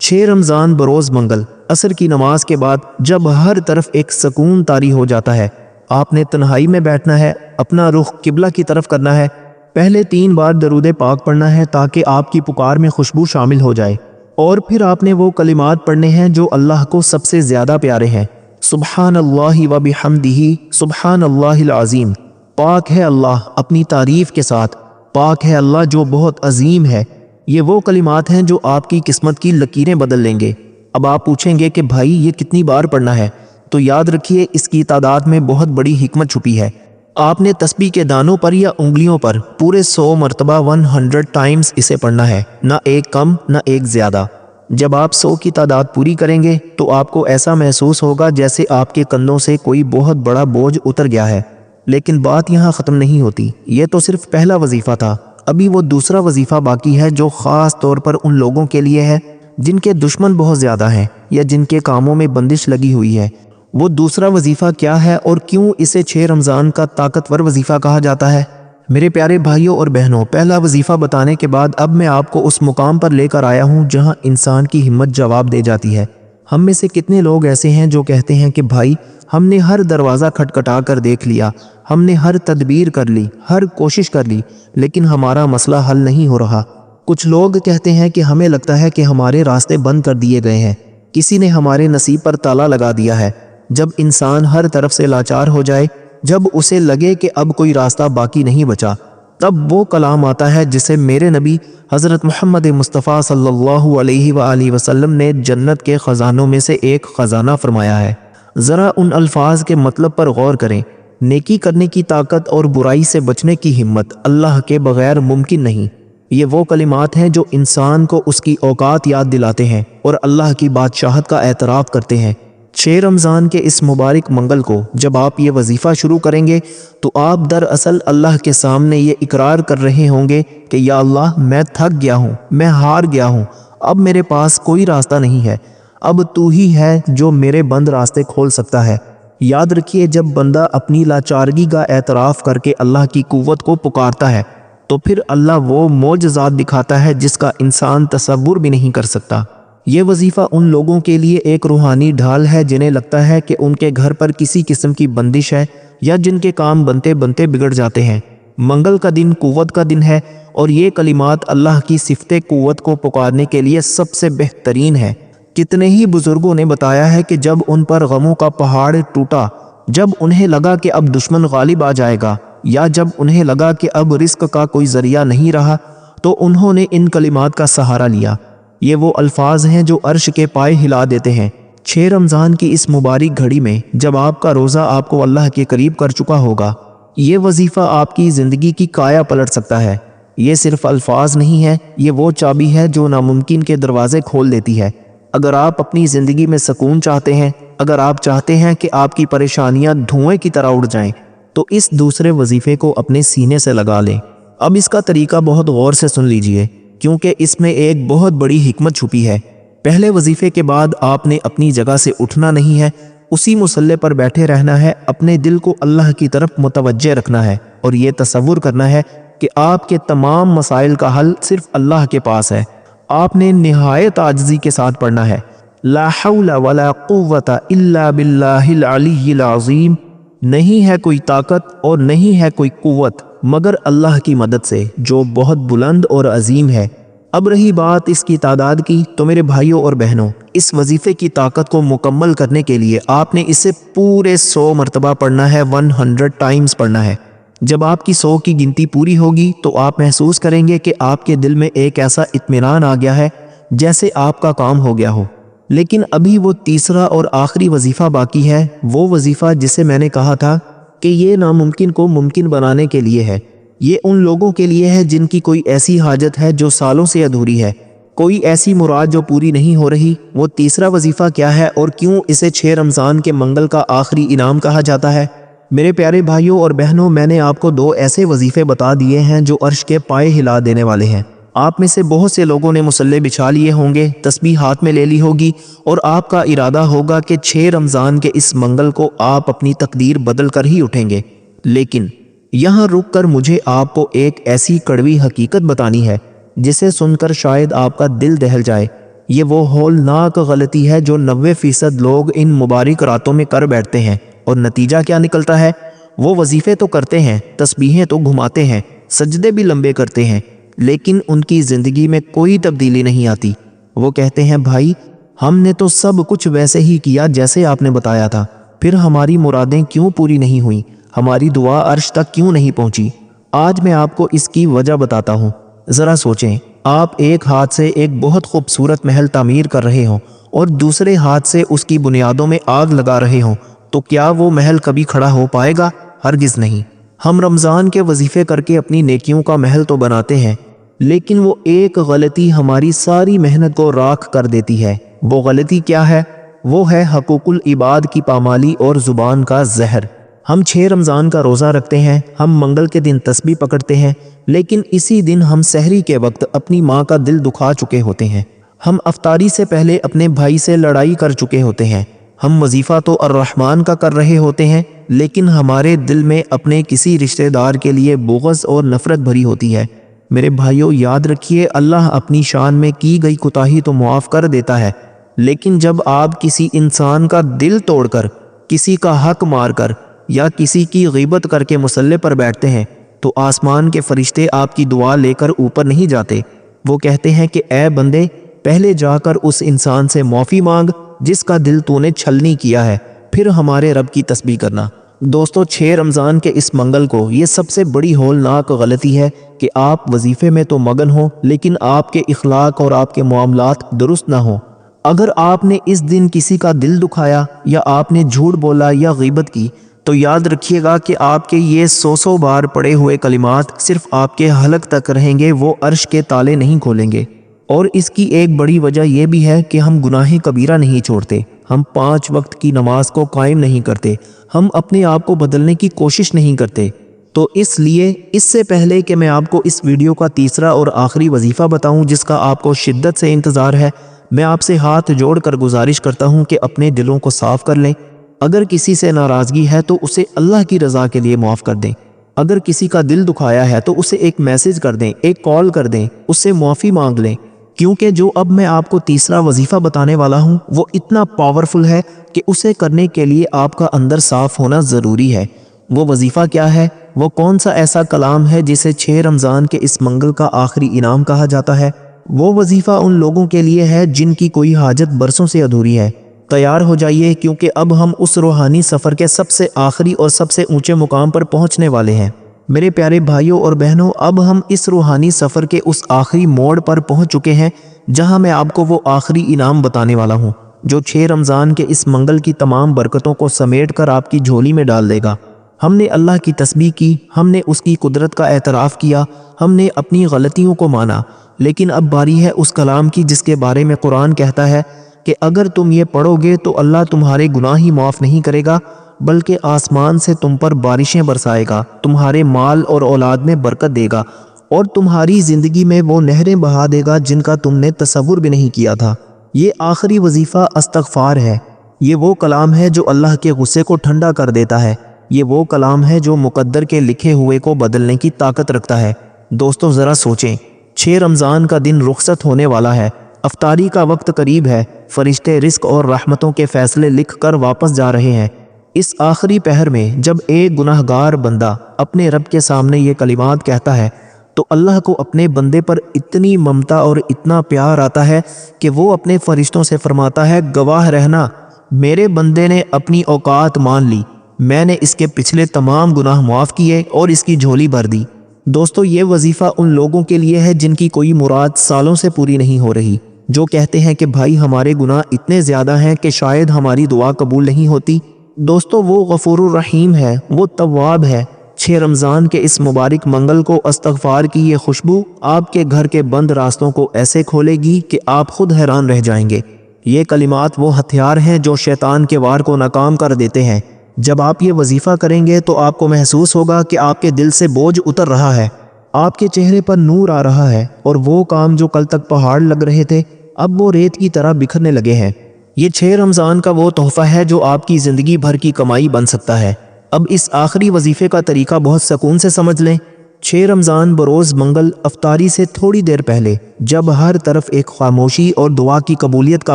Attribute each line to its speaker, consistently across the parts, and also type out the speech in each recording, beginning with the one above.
Speaker 1: 6 رمضان بروز منگل عصر کی نماز کے بعد جب ہر طرف ایک سکون طاری ہو جاتا ہے، آپ نے تنہائی میں بیٹھنا ہے، اپنا رخ قبلہ کی طرف کرنا ہے، پہلے 3 بار درود پاک پڑھنا ہے تاکہ آپ کی پکار میں خوشبو شامل ہو جائے، اور پھر آپ نے وہ کلمات پڑھنے ہیں جو اللہ کو سب سے زیادہ پیارے ہیں۔ سبحان اللہ و بحمدہ، سبحان اللہ العظیم، پاک ہے اللہ اپنی تعریف کے ساتھ، پاک ہے اللہ جو بہت عظیم ہے۔ یہ وہ کلمات ہیں جو آپ کی قسمت کی لکیریں بدل لیں گے۔ اب آپ پوچھیں گے کہ بھائی یہ کتنی بار پڑھنا ہے؟ تو یاد رکھیے اس کی تعداد میں بہت بڑی حکمت چھپی ہے۔ آپ نے تسبیح کے دانوں پر یا انگلیوں پر پورے 100 مرتبہ 100 ٹائمز اسے پڑھنا ہے، نہ ایک کم نہ ایک زیادہ۔ جب آپ 100 کی تعداد پوری کریں گے تو آپ کو ایسا محسوس ہوگا جیسے آپ کے کندھوں سے کوئی بہت بڑا بوجھ اتر گیا ہے۔ لیکن بات یہاں ختم نہیں ہوتی، یہ تو صرف پہلا وظیفہ تھا، ابھی وہ دوسرا وظیفہ باقی ہے جو خاص طور پر ان لوگوں کے لیے ہے جن کے دشمن بہت زیادہ ہیں یا جن کے کاموں میں بندش لگی ہوئی ہے۔ وہ دوسرا وظیفہ کیا ہے اور کیوں اسے 6 رمضان کا طاقتور وظیفہ کہا جاتا ہے؟ میرے پیارے بھائیوں اور بہنوں، پہلا وظیفہ بتانے کے بعد اب میں آپ کو اس مقام پر لے کر آیا ہوں جہاں انسان کی ہمت جواب دے جاتی ہے۔ ہم میں سے کتنے لوگ ایسے ہیں جو کہتے ہیں کہ بھائی ہم نے ہر دروازہ کھٹکھٹا کر دیکھ لیا، ہم نے ہر تدبیر کر لی، ہر کوشش کر لی، لیکن ہمارا مسئلہ حل نہیں ہو رہا۔ کچھ لوگ کہتے ہیں کہ ہمیں لگتا ہے کہ ہمارے راستے بند کر دیے گئے ہیں، کسی نے ہمارے نصیب پر تالا لگا دیا ہے۔ جب انسان ہر طرف سے لاچار ہو جائے، جب اسے لگے کہ اب کوئی راستہ باقی نہیں بچا، تب وہ کلام آتا ہے جسے میرے نبی حضرت محمد مصطفیٰ صلی اللہ علیہ وآلہ وسلم نے جنت کے خزانوں میں سے ایک خزانہ فرمایا ہے۔ ذرا ان الفاظ کے مطلب پر غور کریں۔ نیکی کرنے کی طاقت اور برائی سے بچنے کی ہمت اللہ کے بغیر ممکن نہیں۔ یہ وہ کلمات ہیں جو انسان کو اس کی اوقات یاد دلاتے ہیں اور اللہ کی بادشاہت کا اعتراف کرتے ہیں۔ 6 رمضان کے اس مبارک منگل کو جب آپ یہ وظیفہ شروع کریں گے تو آپ دراصل اللہ کے سامنے یہ اقرار کر رہے ہوں گے کہ یا اللہ میں تھک گیا ہوں، میں ہار گیا ہوں، اب میرے پاس کوئی راستہ نہیں ہے، اب تو ہی ہے جو میرے بند راستے کھول سکتا ہے۔ یاد رکھیے جب بندہ اپنی لاچارگی کا اعتراف کر کے اللہ کی قوت کو پکارتا ہے تو پھر اللہ وہ معجزات دکھاتا ہے جس کا انسان تصور بھی نہیں کر سکتا۔ یہ وظیفہ ان لوگوں کے لیے ایک روحانی ڈھال ہے جنہیں لگتا ہے کہ ان کے گھر پر کسی قسم کی بندش ہے یا جن کے کام بنتے بنتے بگڑ جاتے ہیں۔ منگل کا دن قوت کا دن ہے اور یہ کلمات اللہ کی صفت قوت کو پکارنے کے لیے سب سے بہترین ہے۔ کتنے ہی بزرگوں نے بتایا ہے کہ جب ان پر غموں کا پہاڑ ٹوٹا، جب انہیں لگا کہ اب دشمن غالب آ جائے گا، یا جب انہیں لگا کہ اب رزق کا کوئی ذریعہ نہیں رہا، تو انہوں نے ان کلمات کا سہارا لیا۔ یہ وہ الفاظ ہیں جو عرش کے پائے ہلا دیتے ہیں۔ 6 رمضان کی اس مبارک گھڑی میں جب آپ کا روزہ آپ کو اللہ کے قریب کر چکا ہوگا، یہ وظیفہ آپ کی زندگی کی کایا پلٹ سکتا ہے۔ یہ صرف الفاظ نہیں ہے، یہ وہ چابی ہے جو ناممکن کے دروازے کھول دیتی ہے۔ اگر آپ اپنی زندگی میں سکون چاہتے ہیں، اگر آپ چاہتے ہیں کہ آپ کی پریشانیاں دھوئیں کی طرح اڑ جائیں، تو اس دوسرے وظیفے کو اپنے سینے سے لگا لیں۔ اب اس کا طریقہ بہت غور سے سن لیجئے، کیونکہ اس میں ایک بہت بڑی حکمت چھپی ہے۔ پہلے وظیفے کے بعد آپ نے اپنی جگہ سے اٹھنا نہیں ہے، اسی مصلے پر بیٹھے رہنا ہے، اپنے دل کو اللہ کی طرف متوجہ رکھنا ہے اور یہ تصور کرنا ہے کہ آپ کے تمام مسائل کا حل صرف اللہ کے پاس ہے۔ آپ نے نہایت عاجزی کے ساتھ پڑھنا ہے، لا حول ولا قوت الا باللہ العلی العظیم، نہیں ہے کوئی طاقت اور نہیں ہے کوئی قوت مگر اللہ کی مدد سے جو بہت بلند اور عظیم ہے۔ اب رہی بات اس کی تعداد کی، تو میرے بھائیوں اور بہنوں، اس وظیفے کی طاقت کو مکمل کرنے کے لیے آپ نے اسے پورے 100 مرتبہ پڑھنا ہے، 100 ٹائمز پڑھنا ہے۔ جب آپ کی 100 کی گنتی پوری ہوگی تو آپ محسوس کریں گے کہ آپ کے دل میں ایک ایسا اطمینان آ گیا ہے جیسے آپ کا کام ہو گیا ہو۔ لیکن ابھی وہ تیسرا اور آخری وظیفہ باقی ہے، وہ وظیفہ جسے میں نے کہا تھا کہ یہ ناممکن کو ممکن بنانے کے لیے ہے۔ یہ ان لوگوں کے لیے ہے جن کی کوئی ایسی حاجت ہے جو سالوں سے ادھوری ہے، کوئی ایسی مراد جو پوری نہیں ہو رہی۔ وہ تیسرا وظیفہ کیا ہے اور کیوں اسے 6 رمضان کے منگل کا آخری انعام کہا جاتا ہے؟ میرے پیارے بھائیوں اور بہنوں، میں نے آپ کو 2 ایسے وظیفے بتا دیے ہیں جو عرش کے پائے ہلا دینے والے ہیں۔ آپ میں سے بہت سے لوگوں نے مصلے بچھا لیے ہوں گے، تسبیح ہاتھ میں لے لی ہوگی اور آپ کا ارادہ ہوگا کہ 6 رمضان کے اس منگل کو آپ اپنی تقدیر بدل کر ہی اٹھیں گے۔ لیکن یہاں رک کر مجھے آپ کو ایک ایسی کڑوی حقیقت بتانی ہے جسے سن کر شاید آپ کا دل دہل جائے۔ یہ وہ ہولناک غلطی ہے جو 90% لوگ ان مبارک راتوں میں کر بیٹھتے ہیں، اور نتیجہ کیا نکلتا ہے؟ وہ وظیفے تو کرتے ہیں، تسبیحیں تو گھماتے ہیں، سجدے بھی لمبے کرتے ہیں، لیکن ان کی زندگی میں کوئی تبدیلی نہیں آتی۔ وہ کہتے ہیں بھائی ہم نے تو سب کچھ ویسے ہی کیا جیسے آپ نے بتایا تھا، پھر ہماری مرادیں کیوں پوری نہیں ہوئیں، ہماری دعا عرش تک کیوں نہیں پہنچی؟ آج میں آپ کو اس کی وجہ بتاتا ہوں۔ ذرا سوچیں، آپ ایک ہاتھ سے ایک بہت خوبصورت محل تعمیر کر رہے ہوں اور دوسرے ہاتھ سے اس کی بنیادوں میں آگ لگا رہے ہوں، تو کیا وہ محل کبھی کھڑا ہو پائے گا؟ ہرگز نہیں۔ ہم رمضان کے وظیفے کر کے اپنی نیکیوں کا محل تو بناتے ہیں، لیکن وہ ایک غلطی ہماری ساری محنت کو راکھ کر دیتی ہے۔ وہ غلطی کیا ہے؟ وہ ہے حقوق العباد کی پامالی اور زبان کا زہر۔ ہم 6 رمضان کا روزہ رکھتے ہیں، ہم منگل کے دن تسبیح پکڑتے ہیں، لیکن اسی دن ہم سحری کے وقت اپنی ماں کا دل دکھا چکے ہوتے ہیں۔ ہم افطاری سے پہلے اپنے بھائی سے لڑائی کر چکے ہوتے ہیں۔ ہم وظیفہ تو الرحمن کا کر رہے ہوتے ہیں، لیکن ہمارے دل میں اپنے کسی رشتہ دار کے لیے بغض اور نفرت بھری ہوتی ہے۔ میرے بھائیوں، یاد رکھیے، اللہ اپنی شان میں کی گئی کوتاہی تو معاف کر دیتا ہے، لیکن جب آپ کسی انسان کا دل توڑ کر، کسی کا حق مار کر یا کسی کی غیبت کر کے مصلی پر بیٹھتے ہیں تو آسمان کے فرشتے آپ کی دعا لے کر اوپر نہیں جاتے۔ وہ کہتے ہیں کہ اے بندے، پہلے جا کر اس انسان سے معافی مانگ جس کا دل تو نے چھلنی کیا ہے، پھر ہمارے رب کی تسبیح کرنا۔ دوستو، 6 رمضان کے اس منگل کو یہ سب سے بڑی ہولناک غلطی ہے کہ آپ وظیفے میں تو مگن ہوں، لیکن آپ کے اخلاق اور آپ کے معاملات درست نہ ہوں۔ اگر آپ نے اس دن کسی کا دل دکھایا یا آپ نے جھوٹ بولا یا غیبت کی، تو یاد رکھیے گا کہ آپ کے یہ 100 بار پڑے ہوئے کلمات صرف آپ کے حلق تک رہیں گے، وہ عرش کے تالے نہیں کھولیں گے۔ اور اس کی ایک بڑی وجہ یہ بھی ہے کہ ہم گناہ کبیرہ نہیں چھوڑتے، ہم 5 وقت کی نماز کو قائم نہیں کرتے، ہم اپنے آپ کو بدلنے کی کوشش نہیں کرتے۔ تو اس لیے اس سے پہلے کہ میں آپ کو اس ویڈیو کا تیسرا اور آخری وظیفہ بتاؤں جس کا آپ کو شدت سے انتظار ہے، میں آپ سے ہاتھ جوڑ کر گزارش کرتا ہوں کہ اپنے دلوں کو صاف کر لیں۔ اگر کسی سے ناراضگی ہے تو اسے اللہ کی رضا کے لیے معاف کر دیں۔ اگر کسی کا دل دکھایا ہے تو اسے ایک میسج کر دیں، ایک کال کر دیں، اس سے معافی مانگ لیں، کیونکہ جو اب میں آپ کو تیسرا وظیفہ بتانے والا ہوں وہ اتنا پاورفل ہے کہ اسے کرنے کے لیے آپ کا اندر صاف ہونا ضروری ہے۔ وہ وظیفہ کیا ہے؟ وہ کون سا ایسا کلام ہے جسے 6 رمضان کے اس منگل کا آخری انعام کہا جاتا ہے؟ وہ وظیفہ ان لوگوں کے لیے ہے جن کی کوئی حاجت برسوں سے ادھوری ہے۔ تیار ہو جائیے، کیونکہ اب ہم اس روحانی سفر کے سب سے آخری اور سب سے اونچے مقام پر پہنچنے والے ہیں۔ میرے پیارے بھائیوں اور بہنوں، اب ہم اس روحانی سفر کے اس آخری موڑ پر پہنچ چکے ہیں جہاں میں آپ کو وہ آخری انعام بتانے والا ہوں جو 6 رمضان کے اس منگل کی تمام برکتوں کو سمیٹ کر آپ کی جھولی میں ڈال دے گا۔ ہم نے اللہ کی تسبیح کی، ہم نے اس کی قدرت کا اعتراف کیا، ہم نے اپنی غلطیوں کو مانا، لیکن اب باری ہے اس کلام کی جس کے بارے میں قرآن کہتا ہے کہ اگر تم یہ پڑھو گے تو اللہ تمہارے گناہ ہی معاف نہیں کرے گا بلکہ آسمان سے تم پر بارشیں برسائے گا، تمہارے مال اور اولاد میں برکت دے گا، اور تمہاری زندگی میں وہ نہریں بہا دے گا جن کا تم نے تصور بھی نہیں کیا تھا۔ یہ آخری وظیفہ استغفار ہے۔ یہ وہ کلام ہے جو اللہ کے غصے کو ٹھنڈا کر دیتا ہے۔ یہ وہ کلام ہے جو مقدر کے لکھے ہوئے کو بدلنے کی طاقت رکھتا ہے۔ دوستو، ذرا سوچیں، 6 رمضان کا دن رخصت ہونے والا ہے، افطاری کا وقت قریب ہے، فرشتے رزق اور رحمتوں کے فیصلے لکھ کر واپس جا رہے ہیں۔ اس آخری پہر میں جب ایک گناہ گار بندہ اپنے رب کے سامنے یہ کلمات کہتا ہے تو اللہ کو اپنے بندے پر اتنی ممتا اور اتنا پیار آتا ہے کہ وہ اپنے فرشتوں سے فرماتا ہے، گواہ رہنا، میرے بندے نے اپنی اوقات مان لی، میں نے اس کے پچھلے تمام گناہ معاف کیے اور اس کی جھولی بھر دی۔ دوستو، یہ وظیفہ ان لوگوں کے لیے ہے جن کی کوئی مراد سالوں سے پوری نہیں ہو رہی، جو کہتے ہیں کہ بھائی ہمارے گناہ اتنے زیادہ ہیں کہ شاید ہماری دعا قبول نہیں ہوتی۔ دوستو، وہ غفور الرحیم ہے، وہ تواب ہے۔ 6 رمضان کے اس مبارک منگل کو استغفار کی یہ خوشبو آپ کے گھر کے بند راستوں کو ایسے کھولے گی کہ آپ خود حیران رہ جائیں گے۔ یہ کلمات وہ ہتھیار ہیں جو شیطان کے وار کو ناکام کر دیتے ہیں۔ جب آپ یہ وظیفہ کریں گے تو آپ کو محسوس ہوگا کہ آپ کے دل سے بوجھ اتر رہا ہے، آپ کے چہرے پر نور آ رہا ہے، اور وہ کام جو کل تک پہاڑ لگ رہے تھے اب وہ ریت کی طرح بکھرنے لگے ہیں۔ یہ 6 رمضان کا وہ تحفہ ہے جو آپ کی زندگی بھر کی کمائی بن سکتا ہے۔ اب اس آخری وظیفے کا طریقہ بہت سکون سے سمجھ لیں۔ 6 رمضان بروز منگل افطاری سے تھوڑی دیر پہلے، جب ہر طرف ایک خاموشی اور دعا کی قبولیت کا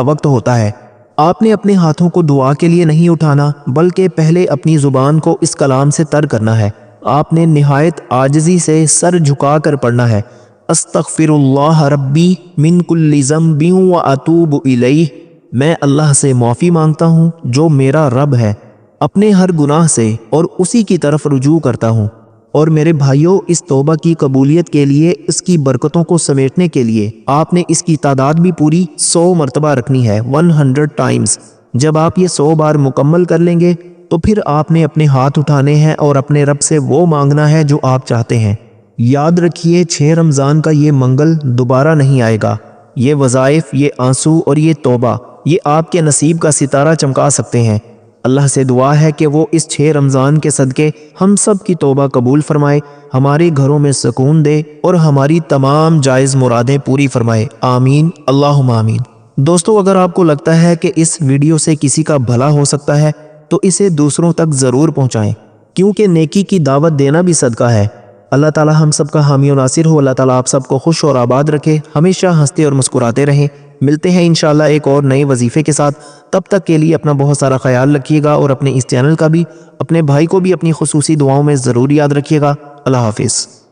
Speaker 1: وقت ہوتا ہے، آپ نے اپنے ہاتھوں کو دعا کے لیے نہیں اٹھانا، بلکہ پہلے اپنی زبان کو اس کلام سے تر کرنا ہے۔ آپ نے نہایت عاجزی سے سر جھکا کر پڑھنا ہے، استغفر اللہ ربی من کل ذنب و اتوب الیہ، میں اللہ سے معافی مانگتا ہوں جو میرا رب ہے اپنے ہر گناہ سے، اور اسی کی طرف رجوع کرتا ہوں۔ اور میرے بھائیوں، اس توبہ کی قبولیت کے لیے، اس کی برکتوں کو سمیٹنے کے لیے آپ نے اس کی تعداد بھی پوری 100 مرتبہ رکھنی ہے، 100 ٹائمز۔ جب آپ یہ 100 بار مکمل کر لیں گے تو پھر آپ نے اپنے ہاتھ اٹھانے ہیں اور اپنے رب سے وہ مانگنا ہے جو آپ چاہتے ہیں۔ یاد رکھیے، 6 رمضان کا یہ منگل دوبارہ نہیں آئے گا۔ یہ وظائف، یہ آنسو اور یہ توبہ، یہ آپ کے نصیب کا ستارہ چمکا سکتے ہیں۔ اللہ سے دعا ہے کہ وہ اس 6 رمضان کے صدقے ہم سب کی توبہ قبول فرمائے، ہمارے گھروں میں سکون دے اور ہماری تمام جائز مرادیں پوری فرمائے، آمین اللہم آمین۔ دوستو، اگر آپ کو لگتا ہے کہ اس ویڈیو سے کسی کا بھلا ہو سکتا ہے تو اسے دوسروں تک ضرور پہنچائیں، کیونکہ نیکی کی دعوت دینا بھی صدقہ ہے۔ اللہ تعالی ہم سب کا حامی و ناصر ہو۔ اللہ تعالی آپ سب کو خوش اور آباد رکھے، ہمیشہ ہنستے اور مسکراتے رہیں۔ ملتے ہیں انشاءاللہ ایک اور نئے وظیفے کے ساتھ۔ تب تک کے لیے اپنا بہت سارا خیال رکھیے گا، اور اپنے اس چینل کا بھی، اپنے بھائی کو بھی اپنی خصوصی دعاؤں میں ضرور یاد رکھیے گا۔ اللہ حافظ۔